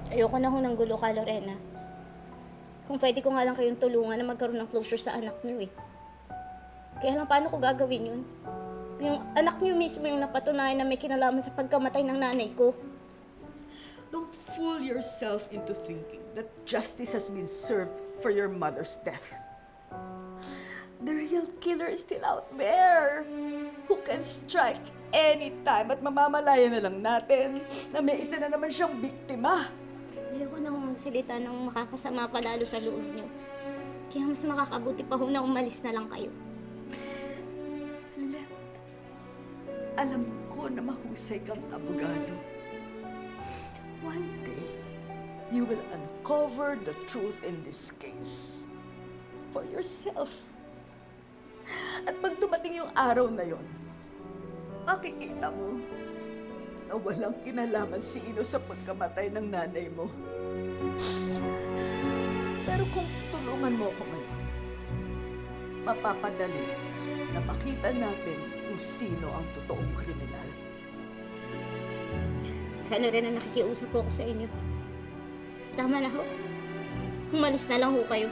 Ayoko na ho ng gulo ka, Lorena. Kung pwede ko nga lang kayong tulungan na magkaroon ng closure sa anak niyo eh. Kaya lang paano ko gagawin yun? Yung anak niyo mismo yung napatunayan na may kinalaman sa pagkamatay ng nanay ko. Don't fool yourself into thinking that justice has been served for your mother's death. The real killer is still out there, who can strike anytime at mamamalaya na lang natin na may isa na naman siyang biktima. Ayoko na hong magsalita ng makakasama palalo sa loob niyo. Kaya mas makakabuti pa ho na umalis na lang kayo. Let, alam ko na mahusay kang abogado. One day, you will uncover the truth in this case for yourself. At pag dumating yung araw na yon, makikita mo na walang kinalaman si Ino sa pagkamatay ng nanay mo. Pero kung tutulungan mo ako ngayon, mapapadali na makita natin kung sino ang totoong kriminal. Kaya Lorena, nakikiusap po ako sa inyo. Tama na ho. Umalis na lang ho kayo.